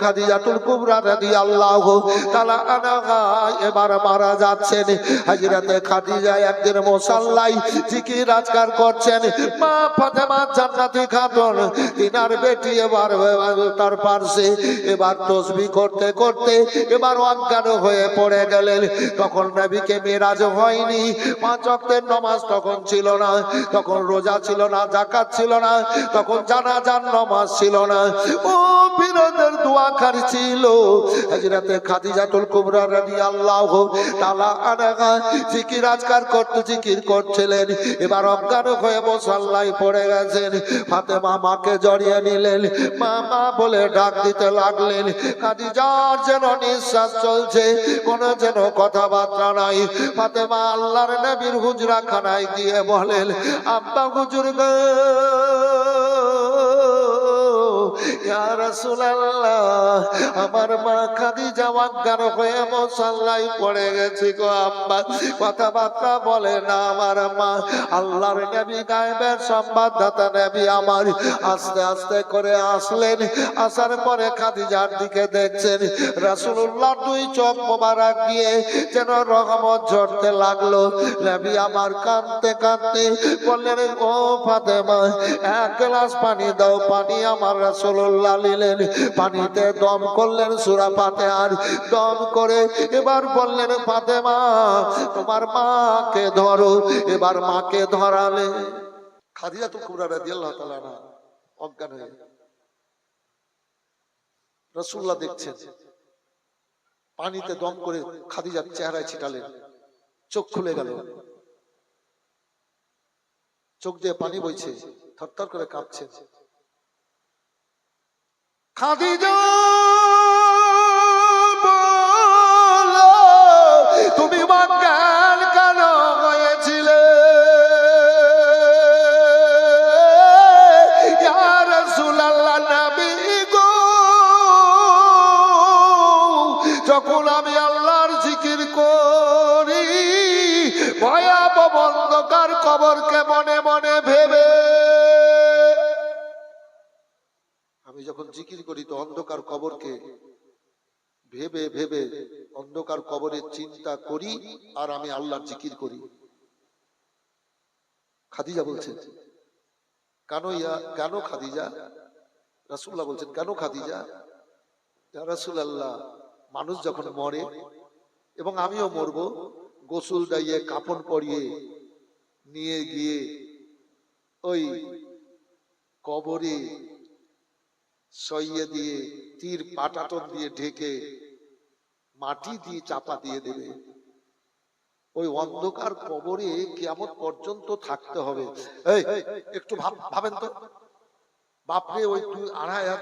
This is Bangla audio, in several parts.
খাদিজাতুল কুবরা রাদিয়াল্লাহু তাআলা আনহা এবার মারা যাচ্ছেন। হযরতে খাদিজা একদিন মুসাল্লায় জিকির আজকার করছেন। মা ফাতেমা জান্নাতি খাতুন তিনার বেটি এবার তার পাশে এবার তাসবিহ করতে করতে এবার অজ্ঞান হয়ে পড়ে গেলেন। তখন নবীকে মিরাজ হয়নি, 5 ওয়াক্তের নামাজ তখন ছিল না, তখন রোজা ছিল না, যাকাত ছিল না, তখন জানাজার নামাজ ছিল না। ও বীরদের দোয়াকার ছিল হযরতে খাদিজাতুল কুবরা রাদিয়াল্লাহু তাআলা আনহা জিকির আজকার করতে জিকির করছিলেন। এবার অজ্ঞান হয়ে মুসাল্লায় পড়ে গেছেন। ফাতেমা মাকে জড়িয়ে নিলেন, মা মা বলে ডাক দিতে লাগলেন। খাদিজার যেন নিঃশ্বাস চলছে, কোনো যেন কথাবার্তা নাই। ফাতেমা আল্লাহর নবীর হুজরা খানায় গিয়ে বলেন, আব্বা হুজুর গো, ইয়া রাসূলুল্লাহ, আমার মা খাদিজা অজ্ঞান হয়ে মুসাল্লায় পড়ে গেছে গো আব্বা। কথাবার্তা বলে না আমার মা। আল্লাহর নবী গায়েবের সংবাদদাতা নবী আমার আস্তে আস্তে করে আসলেন। আসার পরে খাদিজার দিকে দেখছেন রাসূলুল্লাহ 2 চোখ মোবারক দিয়ে যেন রহমত ঝরতে লাগলো। নবী আমার কাঁদতে কাঁদতে বললেন, ও ফাতেমা, 1 গ্লাস পানি দাও। পানি আমার রাসূলুল্লাহ নিলেন, পানিতে দম করলেন সূরা ফাতিহার দম করে এবার বললেন, ফাতেমা তোমার মাকে ধরো। এবার মাকে ধরালে খাদিজাতুল কুবরা রাদিয়াল্লাহু তাআলা আনহা অজ্ঞান হয়ে রাসূলুল্লাহ দেখছেন, পানিতে দম করে খাদিজার চেহারায় ছিটালেন, চোখ খুলে গেল, চোখ দিয়ে পানি বইছে, থরথর করে কাঁপছে। খাদিজা বলো, তুমি অজ্ঞান কেন হয়েছিলে? ইয়া রাসূলুল্লাহ, নবী গো, যখন আমি আল্লাহর জিকির করি ভয়াবহ অন্ধকার কবরকে মনে মনে ভেবে, আমি যখন জিকির করি তো অন্ধকার কবরকে ভেবে ভেবে অন্ধকার কবরের চিন্তা করি আর আমি আল্লাহর জিকির করি। খাদিজা বলছেন, কেন খাদিজা? রাসূলুল্লাহ বলছেন, কেন খাদিজা? ইয়া রাসূলুল্লাহ, মানুষ যখন মরে এবং আমিও মরব, গোসল দাইয়ে কাফন পরিয়ে নিয়ে গিয়ে ওই কবরে সইয়ে দিয়ে তীর পাটাতন দিয়ে ঢেকে মাটি দিয়ে চাপা দিয়ে দেবে। ওই অন্ধকার কবরে কিয়ামত পর্যন্ত থাকতে হবে। এই একটু ভাবেন তো, বাপরে, ওই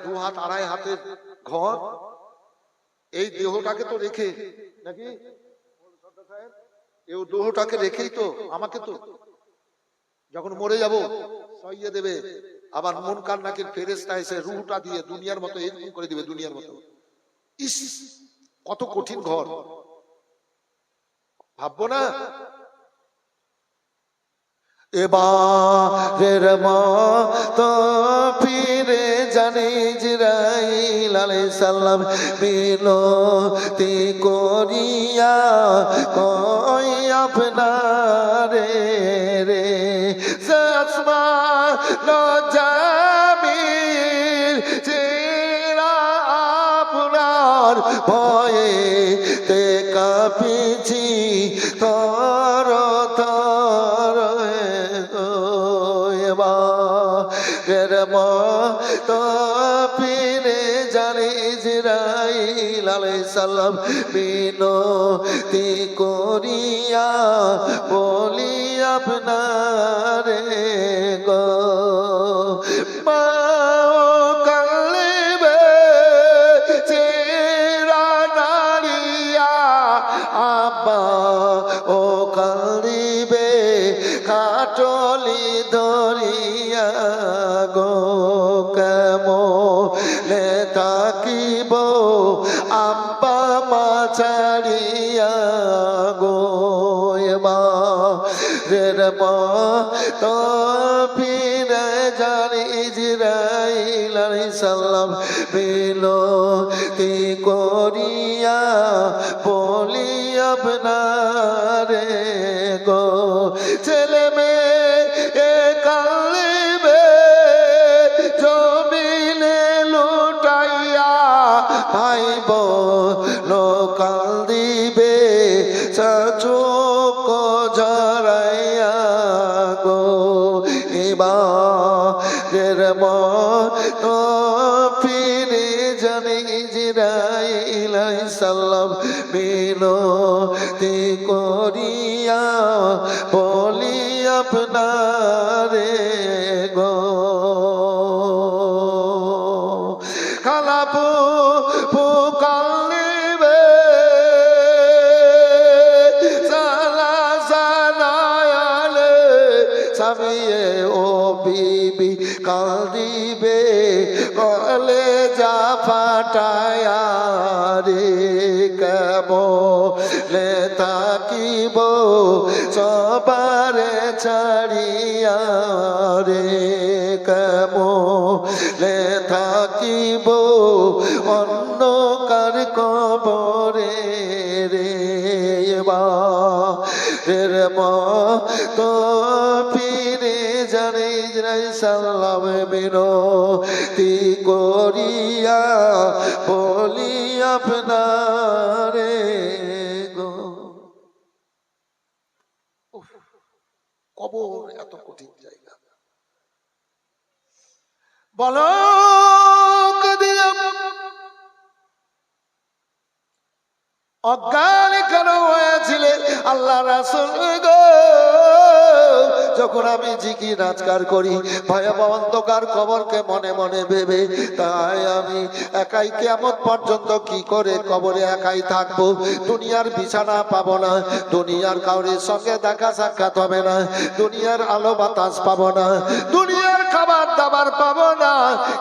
2 হাত 2.5 হাতের ঘর, এই দেহটাকে তো রেখে নাকি এই দেহটাকে রেখেই তো আমাকে তো যখন মরে যাব সইয়ে দেবে। আবার মুনকার নাকির ফেরেশতা এসে রূহটা দিয়ে দুনিয়ার মতো এরকম করে দিবে, দুনিয়ার মতো। ইস, কত কঠিন ঘর, ভাববো না? এবারের মতো ফিরে জানি জিবরাইল আলাইহিস সালাম বিনতি করিয়া কই আপনারে রে আসমান জামিল চেরা আপনার ভয়ে তে কাঁপিছি তর তর তো ফিরে জানি জিবরাইল আলাইহিস সালাম বিনতি করিয়া বলি আপনারে গো মা কালিবে চেরা নারিয়া আব্বা ও কালিবে কাটলি ধরিয়া গো কেমনে থাকিব আব্বা মা ছাড়িয়া গো মা রের মা তো ফিরে জানি জিবরাইল আলাইহিস সাল্লাম মিনতি করিয়া বলি আপনারে গো ছেলে মেয়ে কালিবে জমিনে লুটাইয়া ভাই বোন কান্দিবে চোখ ঝরাইয়া গো এবারের মতো ফিরে জানি জিরাইল সাল্লাম মিনতি করিয়া বলি আপনারে গো খালাপু পুকালিবে সালা সানায়ালে সামিয়ে ও বিবি কাঁদিবে কলে যা ফাটায়া রে কেমনে থাকিব সবারে ছাড়িয়া রে কেমনে থাকিব অন্ধকার কবরে রে এর মতো ফিরে জানে সাল্লাম মিনতি করিয়া বলি আপনারে গো কবর এত কঠিন জায়গা বলো অজ্ঞান কেন হয়েছিলে আল্লাহ রাসূল গো যখন আমি জিকির আজকার করি ভয়াবহ অন্ধকার কবরকে মনে মনে ভেবে তাই আমি একাই কিয়ামত পর্যন্ত কি করে কবরে একাই থাকবো দুনিয়ার বিছানা পাবো না দুনিয়ার কাউরির সঙ্গে দেখা সাক্ষাৎ হবে না দুনিয়ার আলো বাতাস পাবো না দুনিয়ার খাবার দাবার পাবো না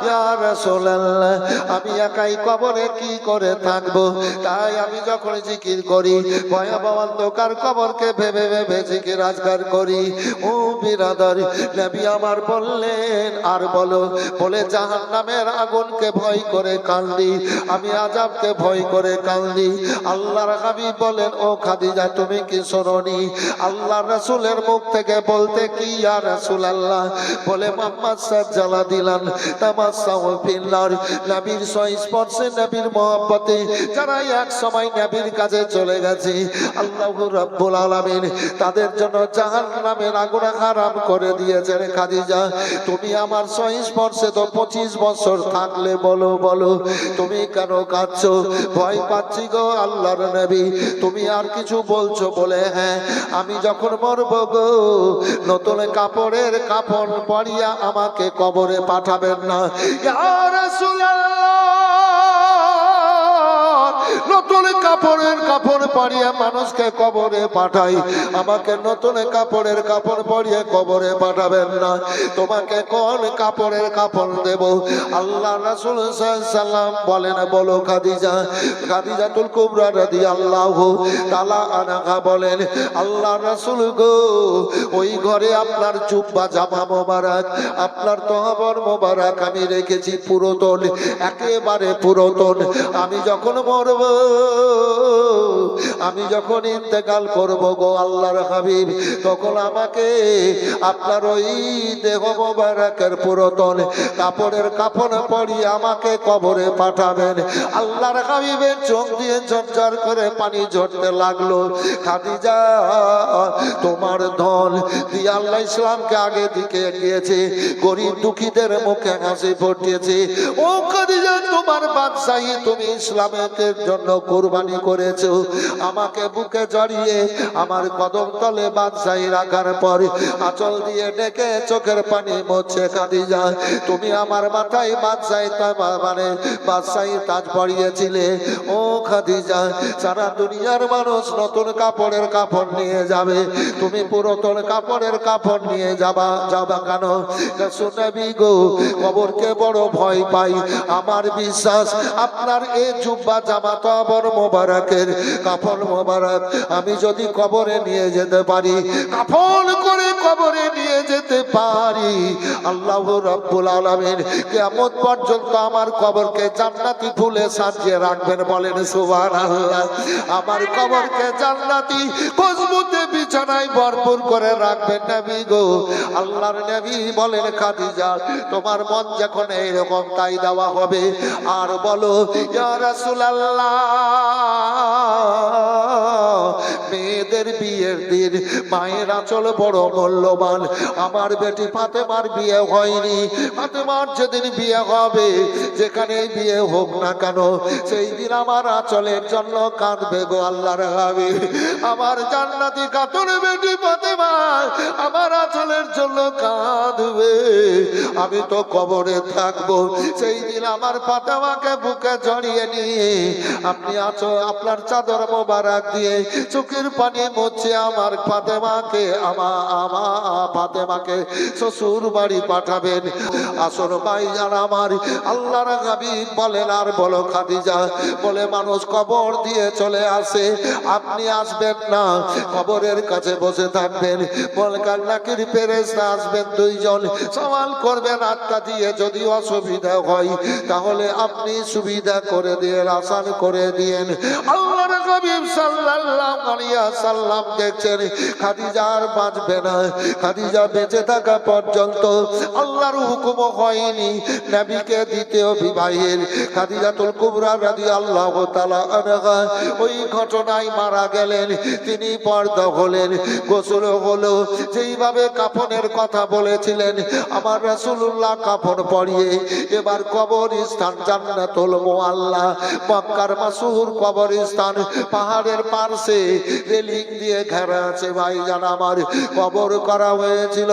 ইয়া রাসূলুল্লাহ আমি একাই কবরে কি করে থাকবো তাই আমি যখন জিকির করি ভয়াবহ অন্ধকার কবরকে ভেবে ভেবে জিকির আজকার করি ও বিরাদর নবী আমার বললেন আর বলো বলে জাহান্নামের আগুনকে ভয় করে কান্দি আমি আযাবকে ভয় করে কান্দি আল্লাহর হাবিব বলেন ও খাদিজা তুমি কি শোনোনি আল্লাহর রাসূলের মুখ থেকে বলতে কি ইয়া রাসূলুল্লাহ বলে মুহাম্মদ সাজ্জালা দিলান তামাসাউ ফিল্লার নবীর সংস্পর্শে নবীর মহব্বতে যারা এক সময় নবীর কাছে চলে গেছে আল্লাহু রাব্বুল আলামিন তাদের জন্য জাহান্নামের আগুন হারাম করে দিয়েছেন খাদিজা তুমি আমার সংস্পর্শে তো 25 বছর থাকলে বলো বলো তুমি কেন কাঁদছো ভয় পাচ্ছি গো আল্লাহর নবী তুমি আর কিছু বলছো বলে হ্যাঁ আমি যখন মরবো গো নতুন কাপড়ের কাফন পরিয়া আমাকে কবরে পাঠাবেন না ইয়া রাসূলুল্লাহ নতুন কাপড়ের কাপড় পরিয়ে মানুষকে কবরে পাঠাই আমাকে নতুন কাপড়ের কাপড় পরিয়ে কবরে পাঠাবেন না তোমাকে কোন কাপড়ের কাপড় দেব আল্লাহ রাসূল সাল্লাল্লাহু আলাইহি সাল্লাম বলেন বলো খাদিজা খাদিজাতুল কুবরা রাদিয়াল্লাহু তাআলা আনহা বলেন আল্লাহ রাসূল গো ওই ঘরে আপনার জুব্বা জামা মোবারক আপনার তহবর মোবারক আমি রেখেছি পুরাতন একেবারে পুরাতন আমি যখন মরব আমি যখন ইন্তেকাল করব গো আল্লাহর হাবিব তখন আমাকে আপনার ওই দেহ মোবারকের পুরাতন কাপড়ের কাফন পরিয়ে আমাকে কবরে পাঠাবেন আল্লাহর হাবিবের চোখ দিয়ে ঝরঝর করে পানি ঝরতে লাগলো খাদিজা তোমার ধন দিয়ে আল্লাহ ইসলামকে আগে দিকে গিয়েছে গরিব দুঃখীদের মুখে হাসি ফুটিয়েছে ও খাদিজা তোমার বাদশাহী তুমি ইসলামের জন্য কুরবানি করেছো আমাকে বুকে জড়িয়ে আমার কদম তলে বাদশাহী রাখার পর আঁচল দিয়ে ডেকে চোখের পানি মুছে খাদিজা তুমি আমার মাথায় বাদশাহী মানে বাদশাহী তাজ পরিয়েছিলে ও খাদিজা সারা দুনিয়ার মানুষ নতুন কাপড়ের কাপড় নিয়ে যাবে তুমি পুরাতন কাপড়ের কাপড় নিয়ে যাবা কেন শুনবি গো কবরকে বড় ভয় পাই আমার বিশ্বাস আপনার এই জুব্বা জামা তো কাফন মোবারক আমি যদি কবরে নিয়ে যেতে পারি, কাফন করে কবরে নিয়ে যেতে পারি, আল্লাহ রাব্বুল আলামিন কিয়ামত পর্যন্ত আমার কবরকে জান্নাতি ফুলে সাজিয়ে রাখবেন। বলেন সুবহানাল্লাহ। আমার কবরকে জান্নাতি মজবুতে বিছানায় ভরপুর করে রাখবেন নবী গো। আল্লাহর নবী বলেন, খাদিজা তোমার মন যখন এইরকম তাই দেওয়া হবে, আর বলো ইয়া রাসূলুল্লাহ, মেয়েদের বিয়ের দিন মায়ের আঁচল বড় মূল্যবান। আমার বেটি ফাতেমার বিয়ে হয়নি, ফাতেমার যেদিন বিয়ে হবে, যেখানে বিয়ে হোক না কেন, সেই দিন আমার আঁচলের জন্য কাঁদবে গো আল্লাহর হাবিব। আমার জান্নাতি কাতর বেটি ফাতেমা আমার আঁচলের জন্য কাঁদবে। আমি তো কবরে থাকবো, সেই দিন আমার ফাতেমাকে বুকে জড়িয়ে নিয়ে আপনি আপনার চাদর মোবারক দিয়ে চোখের পানি মুছে আমার ফাতেমাকে শ্বশুর বাড়ি পাঠাবেন। আসর ভাইজান আমার আল্লাহর হাবিব বলেন, আর বলো খাদিজা, বলে মানুষ কবর দিয়ে চলে আসে, আপনি আসবেন না, কবরের কাছে বসে থাকবেন। বলকার নাকির ফেরেশতা আসবেন দুইজন, সওয়াল করবেন আত্মা দিয়ে, যদি অসুবিধা হয় তাহলে আপনি সুবিধা করে দিয়ে আসান করে দিয়েন। আল্লাহর হাবিব সাল্লাল্লাহু আলাইহি ওয়াসাল্লাম দেখছেন খাদিজা আর বাঁচবে না। খাদিজা বেঁচে থাকা পর্যন্ত আল্লাহর হুকুম হয়নি নবীকে দ্বিতীয় বিবাহের। খাদিজাতুল কুবরা রাদিয়াল্লাহু তাআলা আনহা ওই ঘটনায় মারা গেলেন। তিনি পর্দা হলেন, গোসল হলো, যেইভাবে কাফনের কথা বলেছিলেন আমার রাসূলুল্লাহ কাফন পরিয়ে এবার কবরস্থান জান্নাতুল মুআল্লা, মক্কার মাসহুর কবরস্থান, পাহাড়ের পাশে রেলিং দিয়ে ঘেরা আছে ভাইজান আমার, কবর করা হয়েছিল।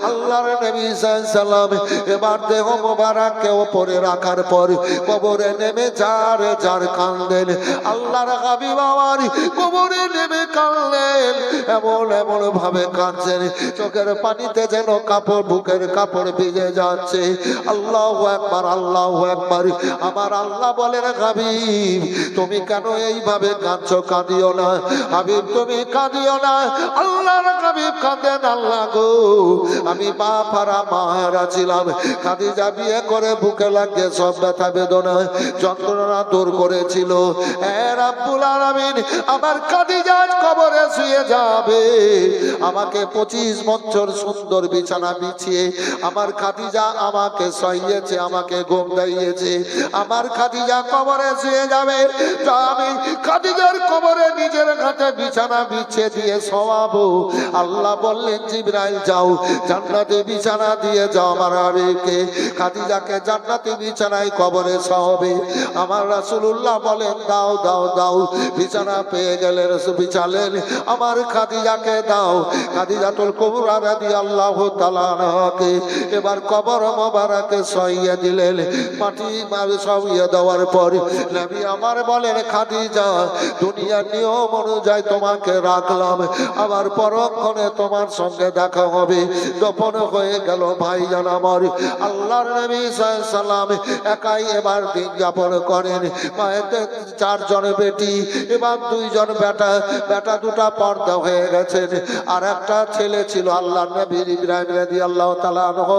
আল্লাহর নবী সাল্লাল্লাহু আলাইহি সাল্লাম এবার দেহ মোবারককে উপরে রাখার পর কবরে নেমে যার কাঁদলেন। আল্লাহর হাবিব আমার কবরে নেমে কাঁদলেন, এমন ভাবে কাঁদছেন চোখের পানিতে যেন কাপড়, বুকের কাপড় ভিজে যাচ্ছে। আল্লাহু আকবার, আল্লাহু আকবার। আমার আল্লাহ বলেন, হাবিব তুমি কেন এইভাবে কাঁদছো? কাঁদিও না হাবিব, তুমি কাঁদিও না। আল্লাহর হাবিব কাঁদেন, আল্লাহ গো আমি বাপ হারা মারা ছিলাম, খাদিজা বিয়ে করে বুকে লাগিয়ে সব ব্যথা বেদনা যন্ত্রণা দূর করেছিল। হে রাব্বুল আলামিন, আমার খাদিজা কবরে শুয়ে যাবে, আমাকে 25 বছর সুন্দর বিছানা বিছিয়ে আমার খাদিজা আমাকে সইয়েছে, আমাকে ঘুম দিয়েছে। আমার খাদিজা কবরে শুয়ে যাবে, তা আমি খাদিজার কবরে নিজের হাতে বিছানা বিছিয়ে দিয়ে শোয়াবো। আল্লাহ বললেন, জিবরাইল যাও জান্নাতে বিছানা দিয়ে যাও আমার হাবিবকে, খাদিজাকে জান্নাতি বিছানায় কবরে শোয়াবে। আমার রাসূলুল্লাহ বলেন, দাও দাও দাও। বিছানা পেয়ে গেলেন, বিছালেন, আমার খাদিজাকে দাও। খাদিজাতুল কুবরা রাদিয়াল্লাহু তাআলা আনহাকে এবার কবর মোবারকে শোইয়ে দিলেন। মাটি শোইয়ে দেওয়ার পর নবী আমার বলেন, খাদিজা দুনিয়ার নিয়ম অনুযায়ী তোমাকে রাখলাম, আবার পরক্ষণে তোমার সঙ্গে দেখা হবে। দফন হয়ে গেল ভাইজান আমার। আল্লাহর নবী সাল্লাল্লাহু আলাইহি সাল্লাম একাই এবার দিন যাপন করেন। মায়েতে 4 জন বেটি, এবার 2 জন বেটা দুটা পর্দা হয়ে গেছেন, আর একটা ছেলে ছিল আল্লাহর নবী ইব্রাহিম রাদিয়াল্লাহু তাআলা আনহু,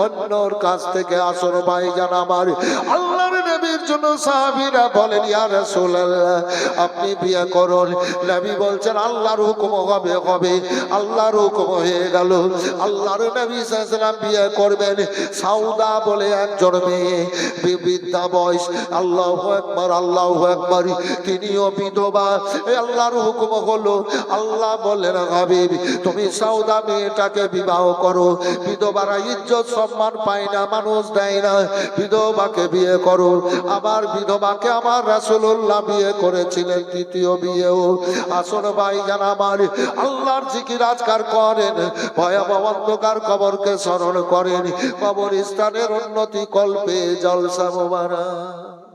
অন্যর কাছ থেকে আসর ভাইজান আমার। আল্লাহর নবীর জন্য সাহাবীরা বলেন, ইয়া রাসূলুল্লাহ আপনি বিয়ে করুন। নবী বলছেন, আল্লাহর হুকুম হবে হবে। আল্লাহর হুকুম হয়ে গেল। আল্লাহর নবী সাল্লাল্লাহু আলাইহি সাল্লাম বিয়ে করবেন। সাউদা বলে একজন মেয়ে, বৃদ্ধা বয়স, আল্লাহু আকবার, আল্লাহু আকবার, তিনিও বিধবা। আল্লাহর হুকুম হলো, আল্লাহ বললেন, হাবিব তুমি সাউদা মেয়েটাকে বিবাহ করো। বিধবারা ইজ্জত সম্মান পায় না, মানুষ দেয় না, বিধবাকে বিয়ে করো। আবার বিধবাকে আমার রাসূলুল্লাহ বিয়ে করেছিলেন, দ্বিতীয় বিয়েও। আসুন ভাইজান আমার, আল্লাহর জিকির আজকার করেন, ভয়াবহ অন্ধকার কবরকে স্মরণ করেন, কবরস্থানের উন্নতি কল্পে জলসা মোবারক।